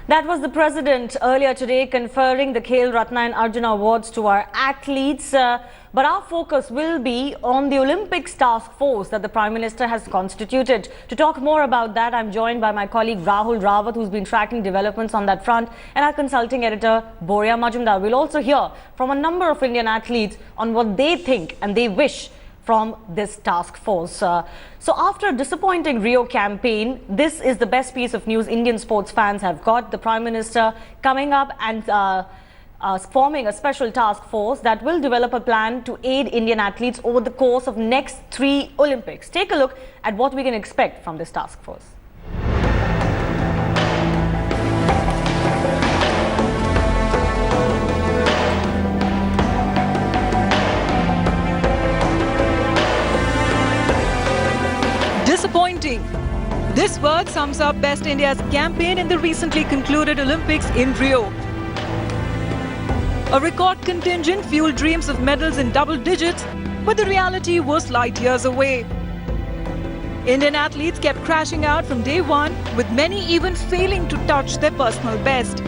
That was the president earlier today conferring the Khel Ratna and Arjuna awards to our athletes. But our focus will be on the Olympics task force that the Prime Minister has constituted. To talk more about that, I'm joined by my colleague Rahul Rawat, who's been tracking developments on that front, and our consulting editor Boria Majumdar. We'll also hear from a number of Indian athletes on what they think and they wish from this task force. So after a disappointing Rio campaign, this is the best piece of news Indian sports fans have got. The Prime Minister coming up and forming a special task force that will develop a plan to aid Indian athletes over the course of next 3 Olympics. Take a look at what we can expect from this task force. Disappointing. This word sums up Best India's campaign in the recently concluded Olympics in Rio. A record contingent fueled dreams of medals in double digits, but the reality was light years away. Indian athletes kept crashing out from day one, with many even failing to touch their personal best.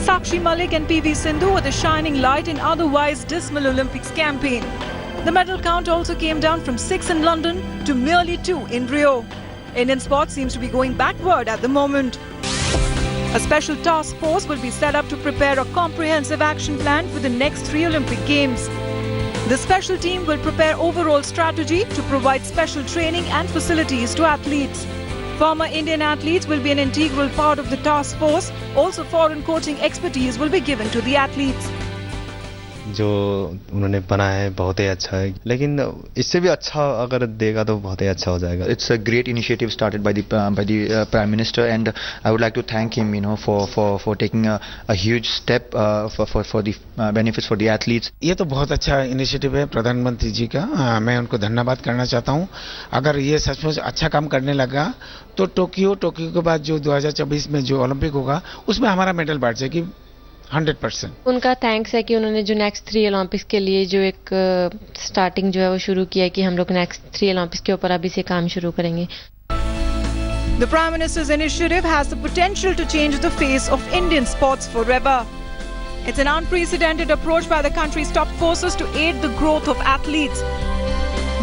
Sakshi Malik and PV Sindhu were the shining light in otherwise dismal Olympics campaign. The medal count also came down from 6 in London to merely 2 in Rio. Indian sport seems to be going backward at the moment. A special task force will be set up to prepare a comprehensive action plan for the next 3 Olympic Games. The special team will prepare overall strategy to provide special training and facilities to athletes. Former Indian athletes will be an integral part of the task force. Also, foreign coaching expertise will be given to the athletes. जो उन्होंने बनाया है बहुत ही अच्छा है, लेकिन इससे भी अच्छा अगर देगा तो बहुत ही अच्छा हो जाएगा. It's a great initiative started by the Prime Minister, and I would like to thank him, for taking a huge step for the benefits for the athletes. ये तो बहुत अच्छा इनिशिएटिव है प्रधानमंत्री जी का. मैं उनको धन्यवाद करना चाहता हूँ. अगर ये सचमुच अच्छा काम करने लगा तो टोक्यो के बाद जो 2024 में जो ओलंपिक होगा उसमें हमारा मेडल बढ़ जाएगी 100%. उनका थैंक्स है कि उन्होंने जो नेक्स्ट 3 ओलंपिक्स के लिए जो एक स्टार्टिंग जो है वो शुरू किया है कि हम लोग नेक्स्ट 3 ओलंपिक्स के ऊपर अभी से काम शुरू करेंगे. The Prime Minister's initiative has the potential to change the face of Indian sports forever. It's an unprecedented approach by the country's top forces to aid the growth of athletes.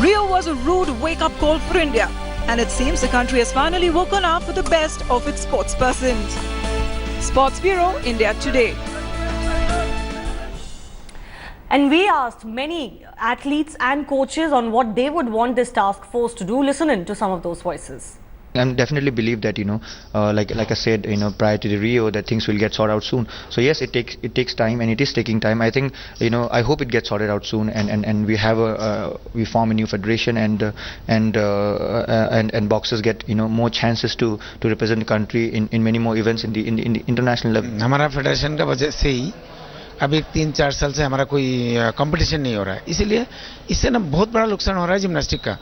Rio was a rude wake-up call for India, and it seems the country has finally woken up for the best of its sportspersons. Sports Bureau, India Today. And we asked many athletes and coaches on what they would want this task force to do. Listen in to some of those voices. I definitely believe that, like I said, prior to the Rio, that things will get sorted out soon. So yes, it takes time, and it is taking time. I think, I hope it gets sorted out soon, and we form a new federation, and boxers get more chances to represent the country in many more events in the international level. हमारा federation का वजह से ही अभी 3-4 साल से हमारा कोई competition नहीं हो रहा है, इसीलिए इससे ना बहुत बड़ा नुकसान हो रहा है जिम्नास्टिक का.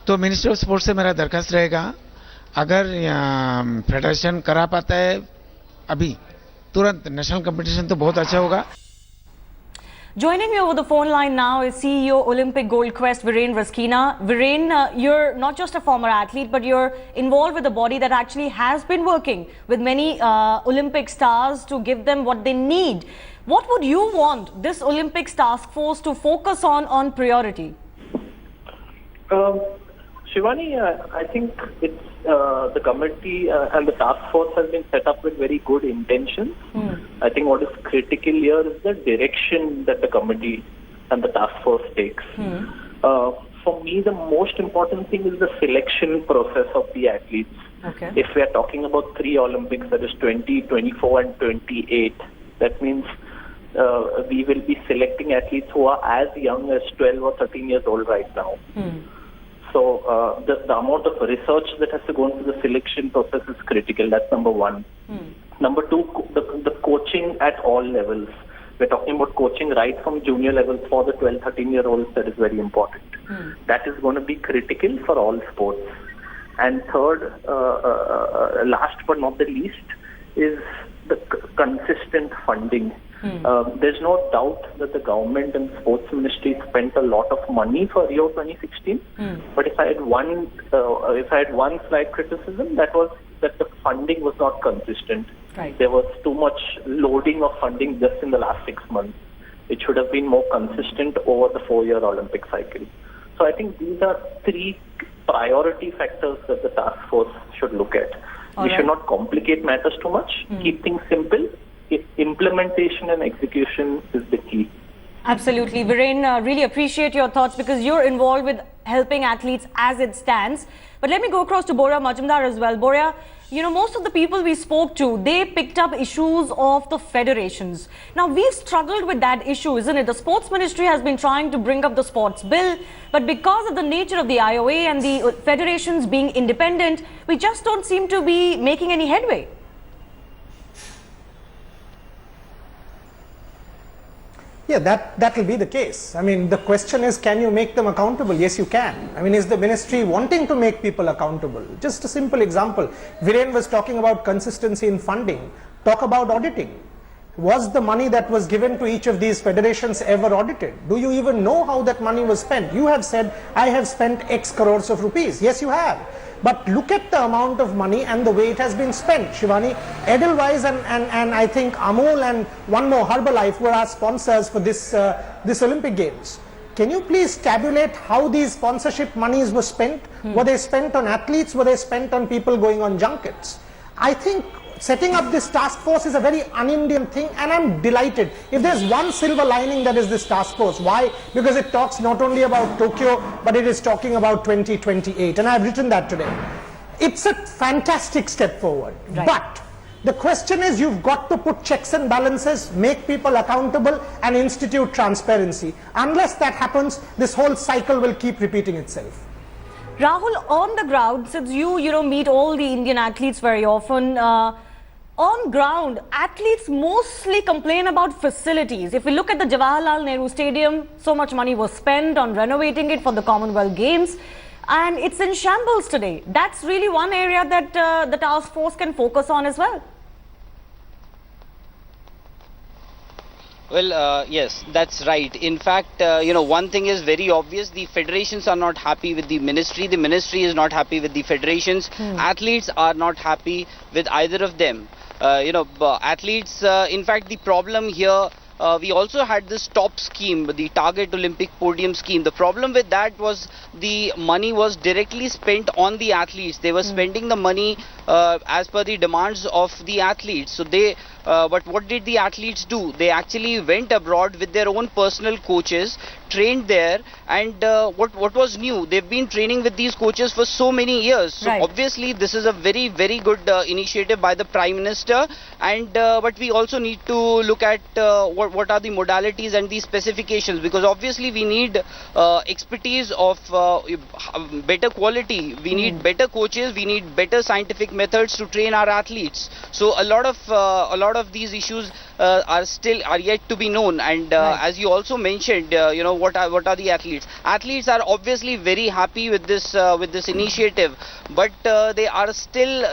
तो मिनिस्टर ऑफ स्पोर्ट्स से मेरा दरखास्त रहेगा, अगर फेडरेशन करा पाता है अभी तुरंत नेशनल कंपटीशन तो बहुत अच्छा होगा. Joining me over the phone line now is CEO Olympic Gold Quest Viren Raskina. Viren, you're not just a former athlete, but you're involved with a body that actually has been working with many Olympic stars to give them what they need. What would you want this Olympics task force to focus on priority? Shivani, I think it's the committee and the task force has been set up with very good intentions. I think what is critical here is the direction that the committee and the task force takes. For me, the most important thing is the selection process of the athletes. Okay. If we are talking about 3 Olympics, that is 20, 24 and 28, that means we will be selecting athletes who are as young as 12 or 13 years old right now. So the amount of research that has to go into the selection process is critical. That's number 1. Number 2, the coaching at all levels. We're talking about coaching right from junior levels for the 12, 13-year-olds. That is very important. That is going to be critical for all sports. And third, last but not the least, is the consistent funding. There's no doubt that the government and sports ministry spent a lot of money for Rio 2016. But if I had one slight criticism, that was that the funding was not consistent. Right. There was too much loading of funding just in the last 6 months. It should have been more consistent over the 4-year Olympic cycle. So I think these are 3 priority factors that the task force should look at. We should not complicate matters too much. Keep things simple. Implementation and execution is the key. Absolutely. Viren, really appreciate your thoughts because you're involved with helping athletes as it stands. But let me go across to Borya Majumdar as well. Borya, you know, most of the people we spoke to, they picked up issues of the federations. Now, we've struggled with that issue, isn't it? The sports ministry has been trying to bring up the sports bill, but because of the nature of the IOA and the federations being independent, we just don't seem to be making any headway. Yeah, that will be the case. I mean, the question is, can you make them accountable? Yes, you can. I mean, is the ministry wanting to make people accountable? Just a simple example. Viren was talking about consistency in funding. Talk about auditing. Was the money that was given to each of these federations ever audited? Do you even know how that money was spent? You have said, I have spent X crores of rupees. Yes, you have. But look at the amount of money and the way it has been spent. Shivani, Edelweiss and I think Amul and one more, Herbalife, were our sponsors for this Olympic Games. Can you please tabulate how these sponsorship monies were spent? Were they spent on athletes? Were they spent on people going on junkets? I think setting up this task force is a very un-Indian thing, and I'm delighted. If there's one silver lining, that is this task force. Why? Because it talks not only about Tokyo, but it is talking about 2028, and I've written that today. It's a fantastic step forward. Right. But the question is, you've got to put checks and balances, make people accountable, and institute transparency. Unless that happens, this whole cycle will keep repeating itself. Rahul, on the ground, since you meet all the Indian athletes very often, on ground, athletes mostly complain about facilities. If we look at the Jawaharlal Nehru Stadium, so much money was spent on renovating it for the Commonwealth Games, and it's in shambles today. That's really one area that the task force can focus on as well. Well, yes, that's right. In fact, one thing is very obvious. The federations are not happy with the ministry is not happy with the federations. Athletes are not happy with either of them. Athletes, in fact, the problem here, we also had this top scheme, the Target Olympic Podium scheme. The problem with that was the money was directly spent on the athletes. They were spending the money as per the demands of the athletes. So but what did the athletes do? They actually went abroad with their own personal coaches, trained there, and what was new? They've been training with these coaches for so many years. So obviously this is a very, very good initiative by the Prime Minister, and but we also need to look at what are the modalities and the specifications, because obviously we need expertise of better quality. We need better coaches. We need better scientific methods to train our athletes. So a lot of these issues are yet to be known, and as you also mentioned, what are the athletes? Athletes are obviously very happy with this initiative, but they are still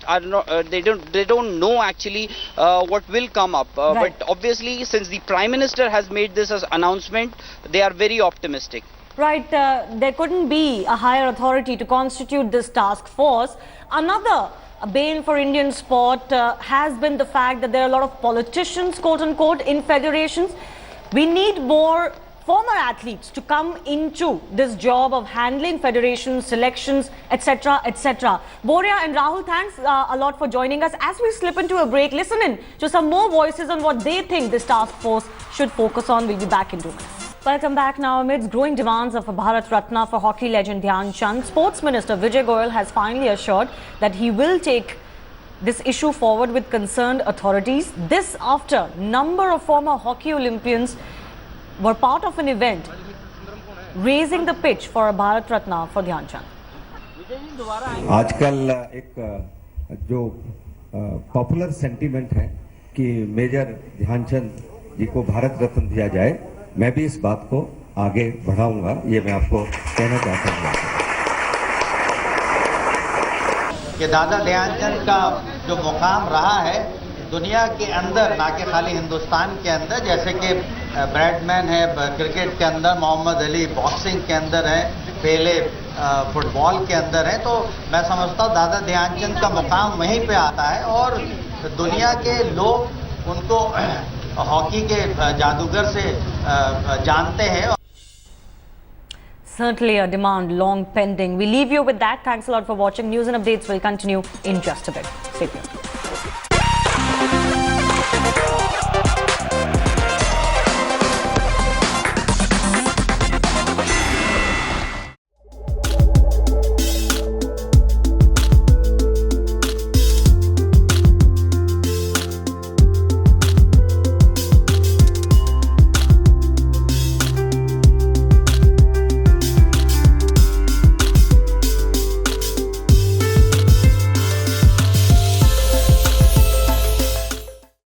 are not they don't know actually what will come up. But obviously, since the Prime Minister has made this as announcement, they are very optimistic. Right, there couldn't be a higher authority to constitute this task force. Another bane for Indian sport has been the fact that there are a lot of politicians, quote unquote, in federations. We need more former athletes to come into this job of handling federations, selections, etc., etc. Borya and Rahul, thanks a lot for joining us. As we slip into a break, listen in to some more voices on what they think this task force should focus on. We'll be back in 2 minutes. Welcome back. Now, amidst growing demands of a Bharat Ratna for hockey legend Dhyan Chand, Sports Minister Vijay Goyal has finally assured that he will take this issue forward with concerned authorities. This after number of former hockey Olympians were part of an event raising the pitch for a Bharat Ratna for Dhyan Chand. आजकल एक जो popular sentiment है कि major Dhyanchand जी को भारत रत्न दिया जाए, मैं भी इस बात को आगे बढ़ाऊंगा, ये मैं आपको कहना चाहता हूँ कि दादा ध्यानचंद का जो मुकाम रहा है दुनिया के अंदर, ना कि खाली हिंदुस्तान के अंदर, जैसे कि बैट्समैन है क्रिकेट के अंदर, मोहम्मद अली बॉक्सिंग के अंदर है, पेले फुटबॉल के अंदर है। तो मैं समझता हूँ दादा ध्यानचंद का मुकाम वहीं पे आता है और दुनिया के लोग उनको हॉकी के जादूगर से जानते हैं। Certainly a demand long pending. We leave you with that. Thanks a lot for watching. News and updates will continue in just a bit. Stay tuned.